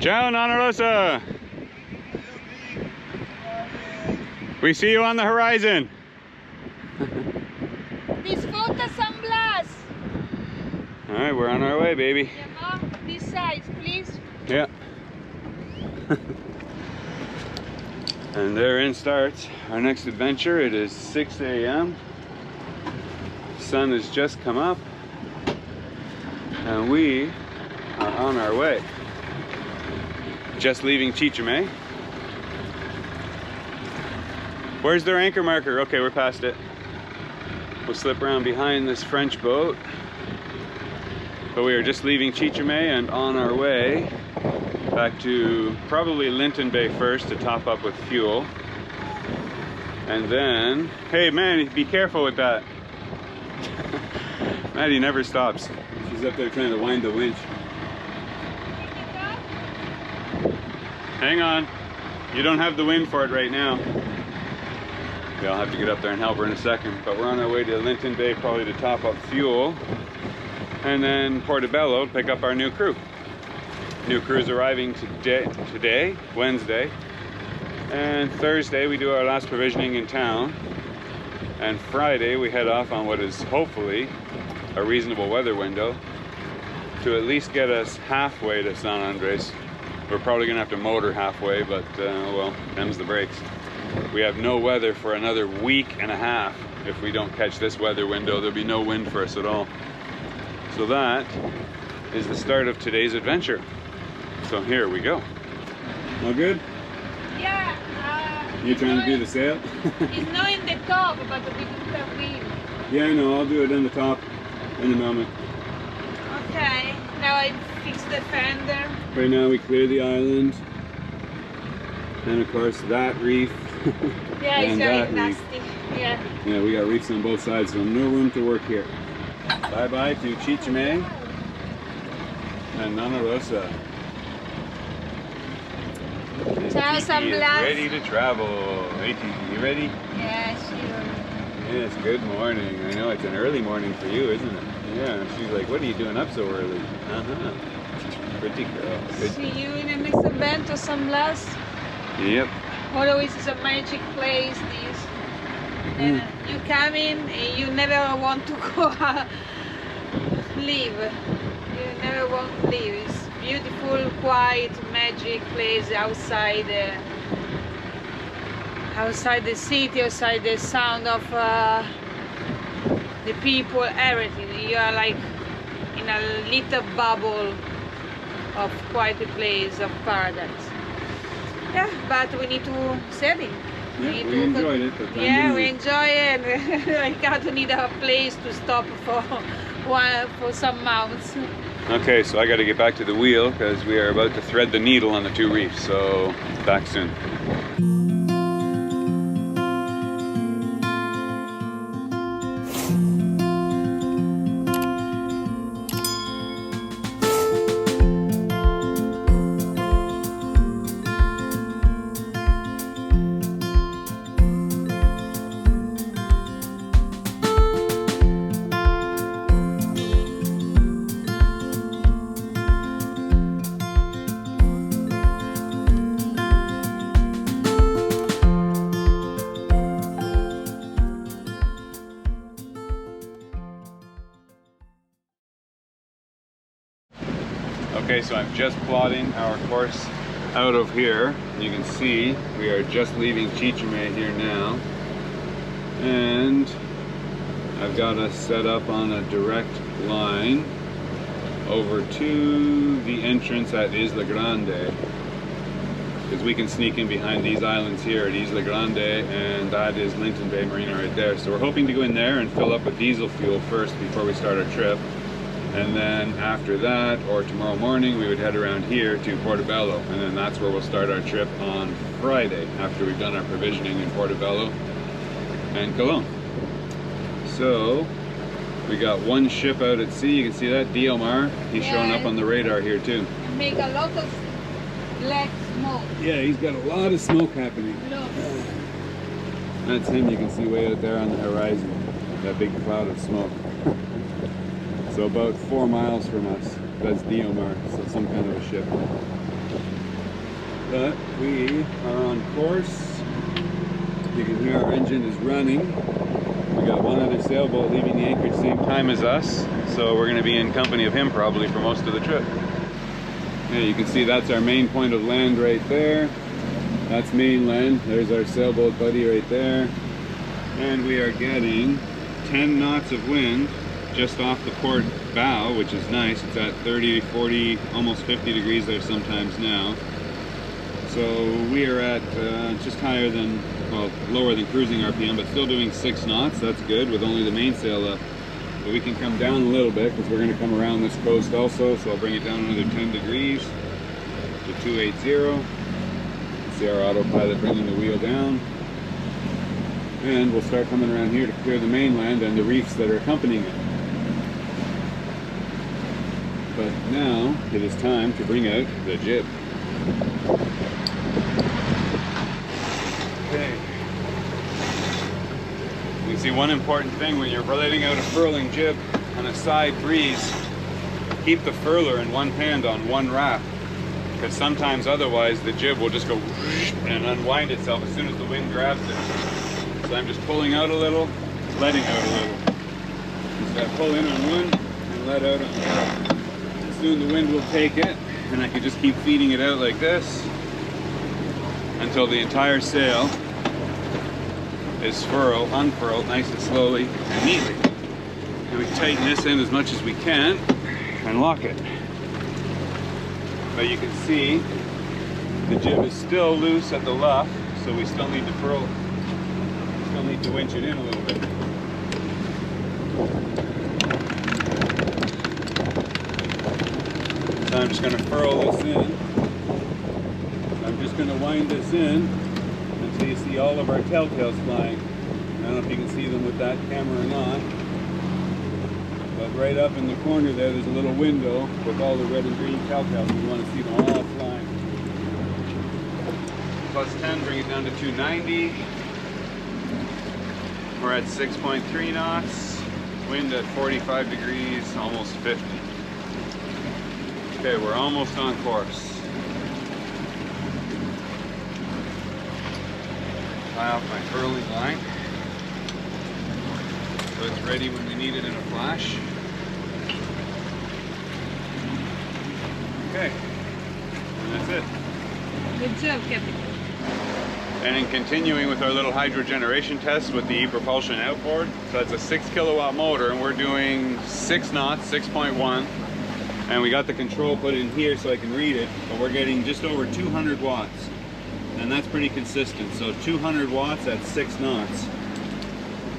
Ciao, Nana Rosa. We see you on the horizon. Disfruta San Blas. All right, we're on our way, baby. Yeah, Mom, this side, please. Yeah. And therein starts our next adventure. It is 6 a.m. Sun has just come up, and we are on our way. Just leaving Chichime. Where's their anchor marker? Okay, we're past it. We'll slip around behind this French boat. But we are just leaving Chichime and on our way back to probably Linton Bay first to top up with fuel. And then, hey man, be careful with that. Maddie never stops. She's up there trying to wind the winch. Hang on. You don't have the wind for it right now. Yeah, I'll have to get up there and help her in a second. But we're on our way to Linton Bay probably to top up fuel. And then Portobello, pick up our new crew. New crew's arriving today, Wednesday. And Thursday we do our last provisioning in town. And Friday we head off on what is hopefully a reasonable weather window to at least get us halfway to San Andres. We're probably gonna have to motor halfway, but well, them's the brakes. We have no weather for another week and a half. If we don't catch this weather window, there'll be no wind for us at all. So that is the start of today's adventure. So here we go. All good? Yeah. You trying to do the sail? It's not in the top, but we do have wind. Yeah, I know. I'll do it in the top in a moment. Okay. Now I fix the fender. Right now we clear the island. And of course that reef. Yeah, it's and very that reef. nasty. Yeah. Yeah, we got reefs on both sides, so no room to work here. Bye-bye to Chichime and Nana Rosa. Ciao, San Blas. Ready to travel. Hey, Titi, you ready? Yeah, sure. Yes, good morning. I know it's an early morning for you, isn't it? Yeah, she's like, what are you doing up so early? Uh-huh. Pretty girl. Good. See you in the next event of San Blas. Yep. Always is a magic place, this. And you come in and you never want to go leave. You never want to leave. It's beautiful, quiet, magic place outside outside the city, outside the sound of the people, everything. You are like in a little bubble of quiet place of paradise. Yeah, but we need to set in. Yeah, we enjoyed it. But yeah, we enjoy it. I can't need a place to stop for some months. Okay, so I got to get back to the wheel because we are about to thread the needle on the two reefs. So back soon. Okay, so I'm just plotting our course out of here. You can see we are just leaving Chichime here now. And I've got us set up on a direct line over to the entrance at Isla Grande. Because we can sneak in behind these islands here at Isla Grande, and that is Linton Bay Marina right there. So we're hoping to go in there and fill up with diesel fuel first before we start our trip. And then after that, or tomorrow morning, we would head around here to Portobello. And then that's where we'll start our trip on Friday, after we've done our provisioning in Portobello and Cologne. So, we got one ship out at sea. You can see that, Diomar. He's showing up on the radar here too. Make a lot of black smoke. Yeah, he's got a lot of smoke happening. Look. That's him, you can see way out there on the horizon. That big cloud of smoke. So about 4 miles from us, that's Diomar, so some kind of a ship. But we are on course. You can hear our engine is running. We got one other sailboat leaving the anchor at the same time as us, so we're going to be in company of him probably for most of the trip. Yeah, you can see that's our main point of land right there. That's mainland. There's our sailboat buddy right there. And we are getting 10 knots of wind just off the port bow, which is nice. It's at 30, 40, almost 50 degrees there sometimes now. So we are at just higher than, well, lower than cruising RPM, but still doing 6 knots. That's good with only the mainsail up. But we can come down a little bit because we're going to come around this coast also. So I'll bring it down another 10 degrees to 280. See our autopilot bringing the wheel down. And we'll start coming around here to clear the mainland and the reefs that are accompanying it. But now it is time to bring out the jib. Okay. You can see one important thing when you're letting out a furling jib on a side breeze, keep the furler in one hand on one wrap, because sometimes otherwise the jib will just go and unwind itself as soon as the wind grabs it. So I'm just pulling out a little, letting out a little. So I pull in on one and let out on the other. Soon the wind will take it, and I can just keep feeding it out like this until the entire sail is unfurled nice and slowly and neatly. And we tighten this in as much as we can and lock it. But you can see the jib is still loose at the luff, so we still need to furl, still need to winch it in a little bit. So I'm just going to furl this in. I'm just going to wind this in until you see all of our telltales flying. I don't know if you can see them with that camera or not. But right up in the corner there, there's a little window with all the red and green telltales. We want to see them all flying. Plus 10, bring it down to 290. We're at 6.3 knots. Wind at 45 degrees, almost 50. Okay, we're almost on course. Tie off my furling line, so it's ready when we need it in a flash. Okay, and that's it. Good job, Captain. And in continuing with our little hydro generation test with the e-propulsion outboard, so it's a 6 kilowatt motor, and we're doing 6 knots, 6.1. And we got the control put in here so I can read it, but we're getting just over 200 watts. And that's pretty consistent. So 200 watts at 6 knots.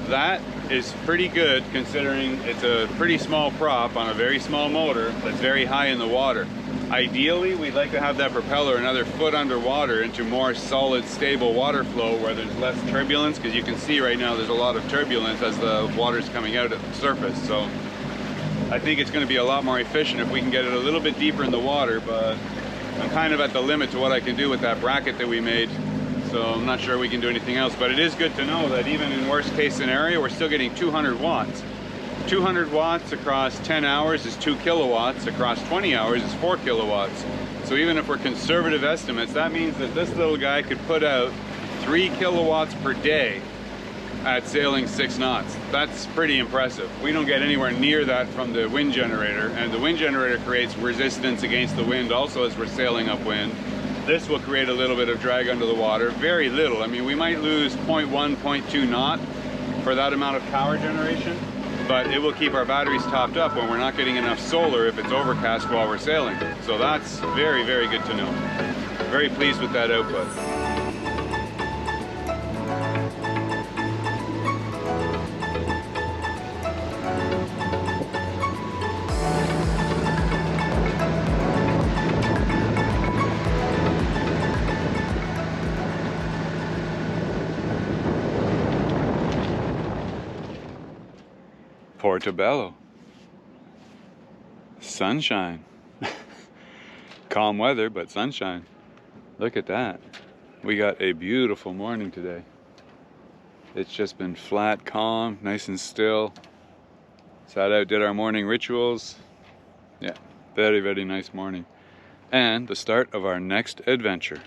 That is pretty good considering it's a pretty small prop on a very small motor that's very high in the water. Ideally, we'd like to have that propeller another foot underwater into more solid, stable water flow where there's less turbulence, because you can see right now there's a lot of turbulence as the water's coming out at the surface. So I think it's going to be a lot more efficient if we can get it a little bit deeper in the water, but I'm kind of at the limit to what I can do with that bracket that we made. So I'm not sure we can do anything else, but it is good to know that even in worst case scenario, we're still getting 200 watts. 200 watts across 10 hours is 2 kilowatts, across 20 hours is 4 kilowatts. So even if we're conservative estimates, that means that this little guy could put out 3 kilowatts per day at sailing 6 knots. That's pretty impressive. We don't get anywhere near that from the wind generator, and the wind generator creates resistance against the wind also as we're sailing upwind. This will create a little bit of drag under the water, very little. I mean, we might lose 0.1, 0.2 knot for that amount of power generation, but it will keep our batteries topped up when we're not getting enough solar if it's overcast while we're sailing. So that's very, very good to know. Very pleased with that output. Portobello. Sunshine. Calm weather, but sunshine. Look at that. We got a beautiful morning today. It's just been flat, calm, nice and still. Sat out, did our morning rituals. Yeah, very, very nice morning. And the start of our next adventure.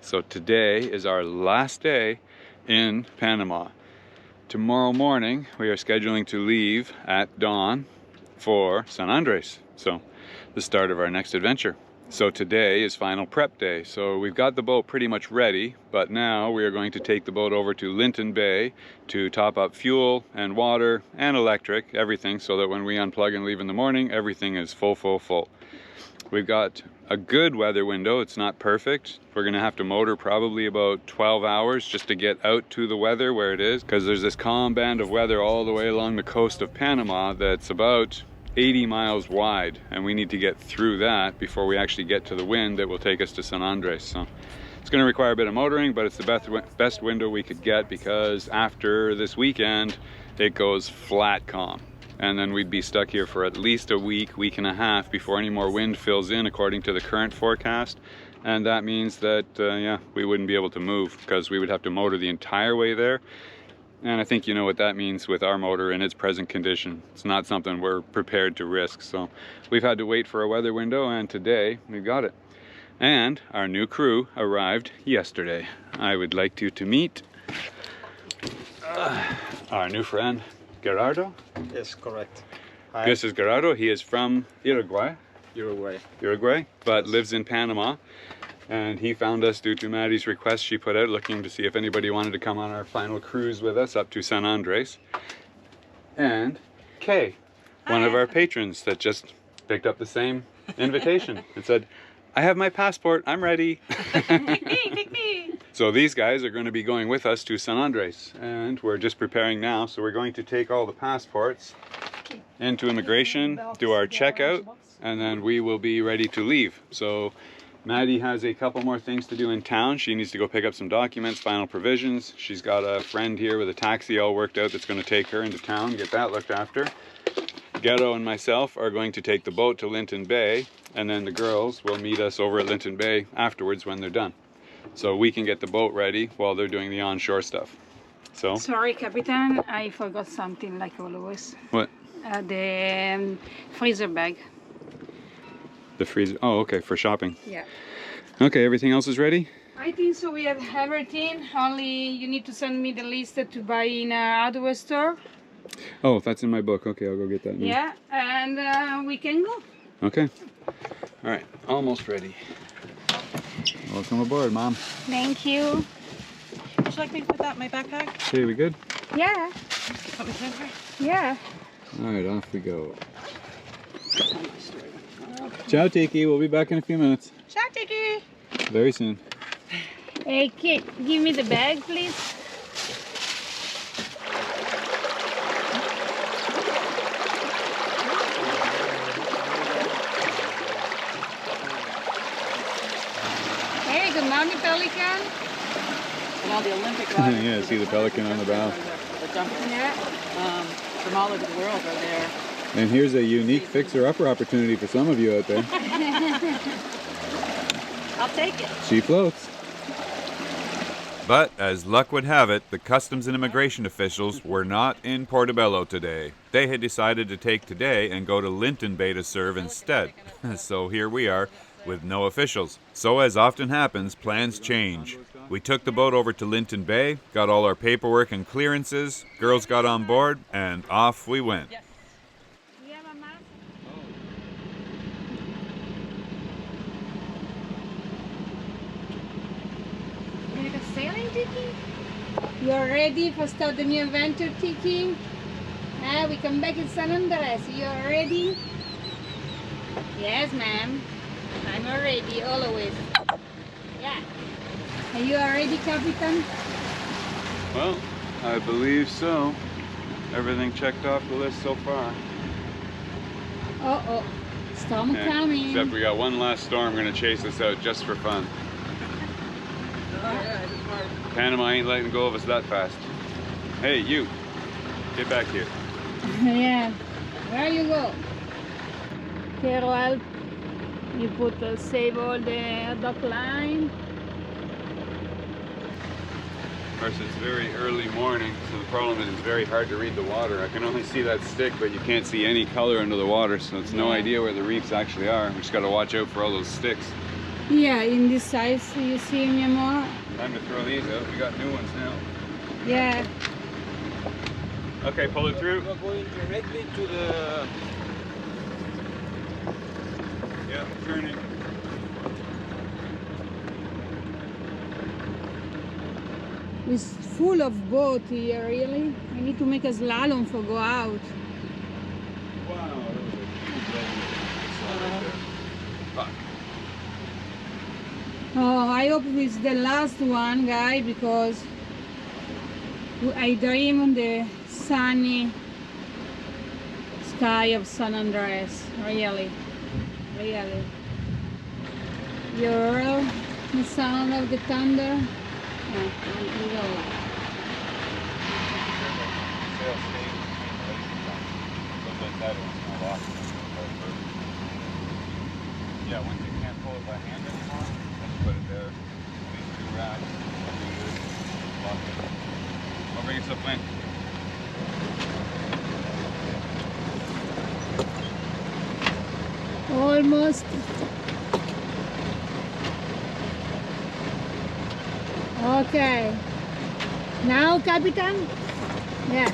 So today is our last day in Panama. Tomorrow morning we are scheduling to leave at dawn for San Andres, so the start of our next adventure. So today is final prep day. So we've got the boat pretty much ready, but now we are going to take the boat over to Linton Bay to top up fuel and water and electric, everything, so that when we unplug and leave in the morning, everything is full. We've got a good weather window. It's not perfect. We're gonna have to motor probably about 12 hours just to get out to the weather where it is, because there's this calm band of weather all the way along the coast of Panama that's about 80 miles wide, and we need to get through that before we actually get to the wind that will take us to San Andres. So it's going to require a bit of motoring, but it's the best window we could get, because after this weekend it goes flat calm, and then we'd be stuck here for at least a week and a half before any more wind fills in according to the current forecast. And that means that yeah, we wouldn't be able to move, because we would have to motor the entire way there. And I think you know what that means with our motor in its present condition. It's not something we're prepared to risk. So we've had to wait for a weather window, and today we've got it. And our new crew arrived yesterday. I would like you to meet our new friend, Gerardo. Yes, correct. Hi. This is Gerardo. He is from Uruguay, but lives in Panama. And he found us due to Maddie's request she put out, looking to see if anybody wanted to come on our final cruise with us up to San Andres. And Kay, one of our patrons that just picked up the same invitation and said, I have my passport, I'm ready. Pick me. So these guys are going to be going with us to San Andres, and we're just preparing now. So we're going to take all the passports into immigration, do our checkout, and then we will be ready to leave. So Maddie has a couple more things to do in town. She needs to go pick up some documents, final provisions. She's got a friend here with a taxi all worked out that's going to take her into town, get that looked after. Ghetto and myself are going to take the boat to Linton Bay, and then the girls will meet us over at Linton Bay afterwards when they're done. So we can get the boat ready while they're doing the onshore stuff. So. Sorry, Capitan, I forgot something like always. What? The freezer bag. The freezer. Oh, okay, for shopping. Yeah. Okay, everything else is ready? I think so. We have everything. Only you need to send me the list to buy in a hardware store. Oh, that's in my book. Okay, I'll go get that now. Yeah, and we can go. Okay. All right, almost ready. Welcome aboard, Mom. Thank you. Would you like me to put that in my backpack? Okay, we good? Yeah. Put me in here? Yeah. All right, off we go. Ciao, Tiki. We'll be back in a few minutes. Ciao, Tiki. Very soon. Hey, kid, give me the bag, please. Hey, good morning, Pelican. And all the Olympic riders. Yeah, see the pelican on the bow. The jumpers Yeah. from all over the world are there. And here's a unique fixer-upper opportunity for some of you out there. I'll take it. She floats. But as luck would have it, the customs and immigration officials were not in Portobello today. They had decided to take today and go to Linton Bay to serve instead. So here we are with no officials. So as often happens, plans change. We took the boat over to Linton Bay, got all our paperwork and clearances, girls got on board, and off we went. Sailing, Tiki? You're ready for start the new adventure, Tiki? We come back in San Andres. You're ready? Yes, ma'am. I'm ready, always. Yeah. Are you ready, Capitan? Well, I believe so. Everything checked off the list so far. Uh-oh. Storm coming. Except we got one last storm going to chase us out just for fun. Panama ain't letting go of us that fast. Hey, you. Get back here. Yeah. Where you go? Carol, you put save all the dock line. Of course, it's very early morning, so the problem is it's very hard to read the water. I can only see that stick, but you can't see any color under the water, so it's no idea where the reefs actually are. We just got to watch out for all those sticks. Yeah, in this size, you see, mi amor? Time to throw these out. We got new ones now. Yeah. Okay, pull it through. We're going directly to the... Yeah, turning. It's full of boat here, really. I need to make a slalom for go out. Wow, that was a huge right there. Fuck. Oh, I hope it's the last one, guy, because I dream on the sunny sky of San Andreas. Really, really. You heard the sound of the thunder? No, you don't like. Yeah, once you can't pull it by hand anymore, let's put it there. These two racks. Lock it. I'll bring it to the plant. Almost. Okay. Now, Capitan? Yeah.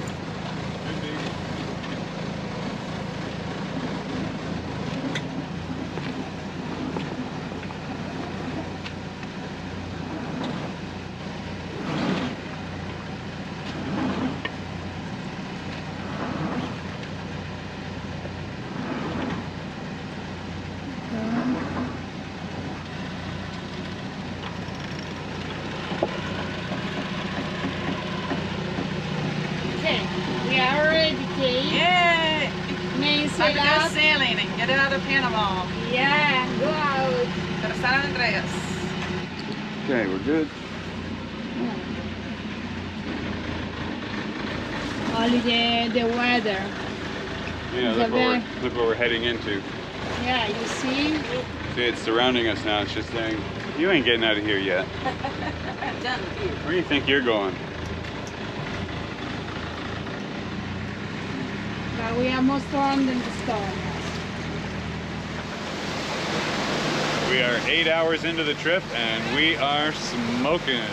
Okay, we are ready, Kate. Yay! Main Time to go setup. sailing and get it out of Panama. Yeah, go out. Go to San Andreas. Okay, we're good. Only the weather. Yeah, It's look a what we're heading into. Yeah, you see? See, it's surrounding us now. It's just saying, you ain't getting out of here yet. Done here. Where do you think you're going? But we are more strong than the storm. We are 8 hours into the trip and we are smoking.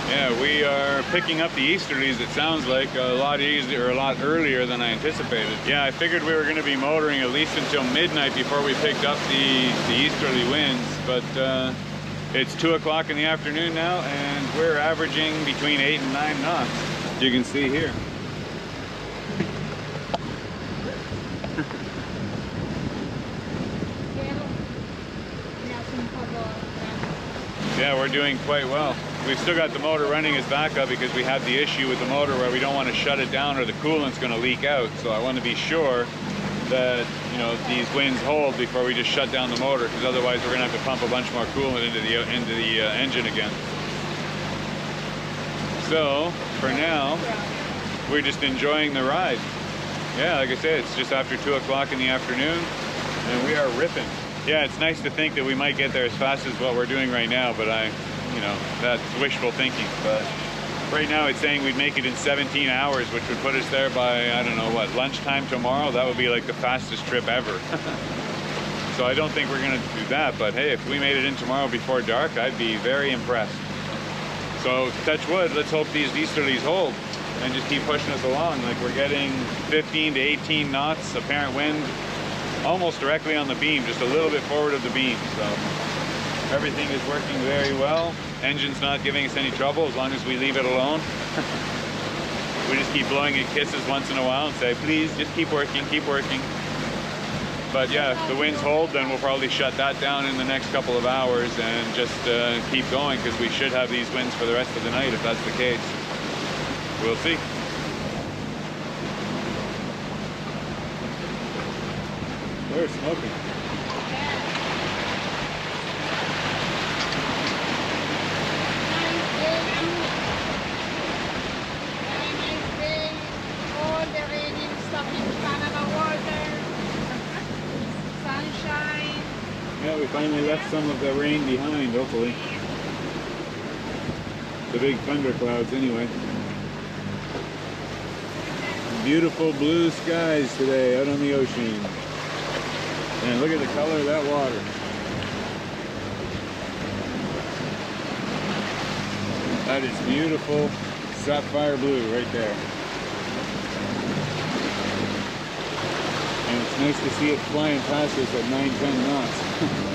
Yeah, we are picking up the easterlies, it sounds like, a lot easier, or a lot earlier than I anticipated. Yeah, I figured we were going to be motoring at least until midnight before we picked up the easterly winds, but it's 2 o'clock in the afternoon now and we're averaging between 8 and 9 knots. You can see here. Yeah, we're doing quite well. We've still got the motor running as backup because we have the issue with the motor where we don't want to shut it down or the coolant's going to leak out. So I want to be sure that, you know, these winds hold before we just shut down the motor, because otherwise we're going to have to pump a bunch more coolant into the engine again. So for now, we're just enjoying the ride. Yeah, like I said, it's just after 2 o'clock in the afternoon and we are ripping. Yeah, it's nice to think that we might get there as fast as what we're doing right now, but you know, that's wishful thinking. But right now it's saying we'd make it in 17 hours, which would put us there by, I don't know what, lunchtime tomorrow. That would be like the fastest trip ever. So I don't think we're gonna do that, but hey, if we made it in tomorrow before dark, I'd be very impressed. So touch wood, let's hope these easterlies hold and just keep pushing us along. Like, we're getting 15 to 18 knots apparent wind, almost directly on the beam, just a little bit forward of the beam. So everything is working very well. Engine's not giving us any trouble as long as we leave it alone. We just keep blowing it kisses once in a while and say, please, just keep working, keep working. But yeah, if the winds hold, then we'll probably shut that down in the next couple of hours and just keep going, because we should have these winds for the rest of the night if that's the case. We'll see. We're smoking. All the raining stuff in Canada water. Sunshine. Yeah, we finally left some of the rain behind, hopefully. The big thunder clouds anyway. Beautiful blue skies today out on the ocean. And look at the color of that water. That is beautiful sapphire blue right there. And it's nice to see it flying past us at 9-10 knots.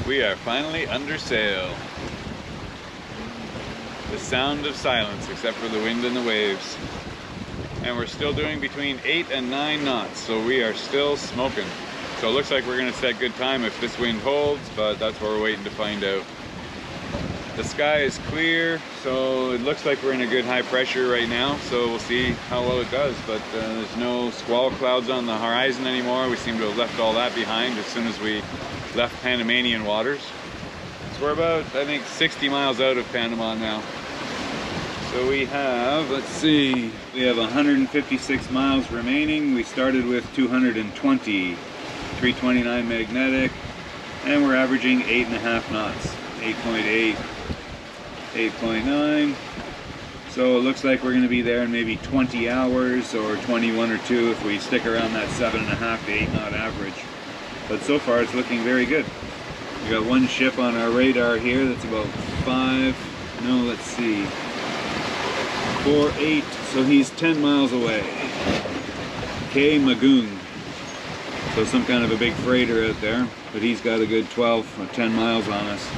We are finally under sail. The sound of silence except for the wind and the waves. And we're still doing between 8 and 9 knots, so we are still smoking. So it looks like we're gonna set good time if this wind holds, but that's what we're waiting to find out. The sky is clear, so it looks like we're in a good high pressure right now, so we'll see how well it does. But there's no squall clouds on the horizon anymore. We seem to have left all that behind as soon as we left Panamanian waters. So we're about, I think, 60 miles out of Panama now. So we have, let's see, we have 156 miles remaining. We started with 220, 329 magnetic, and we're averaging 8.5 knots, 8.8, 8.9. So it looks like we're gonna be there in maybe 20 hours or 21 or 2 if we stick around that 7.5 to 8 knot average. But so far it's looking very good. We got one ship on our radar here that's about 4-8, so he's 10 miles away. K Magoon. So some kind of a big freighter out there, but he's got a good 12 or 10 miles on us.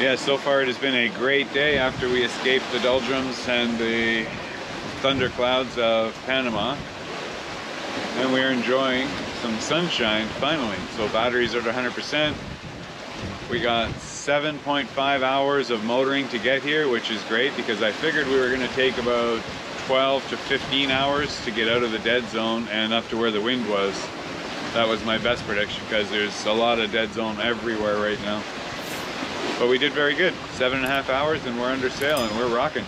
Yeah, so far it has been a great day after we escaped the doldrums and the thunderclouds of Panama. And we're enjoying some sunshine finally. So batteries are at 100%. We got 7.5 hours of motoring to get here, which is great because I figured we were going to take about 12 to 15 hours to get out of the dead zone and up to where the wind was. That was my best prediction because there's a lot of dead zone everywhere right now. But we did very good. 7.5 hours and we're under sail and we're rocking.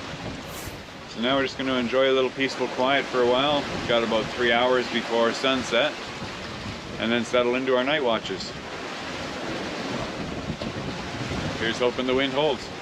So now we're just going to enjoy a little peaceful quiet for a while. We've got about 3 hours before sunset and then settle into our night watches. Here's hoping the wind holds.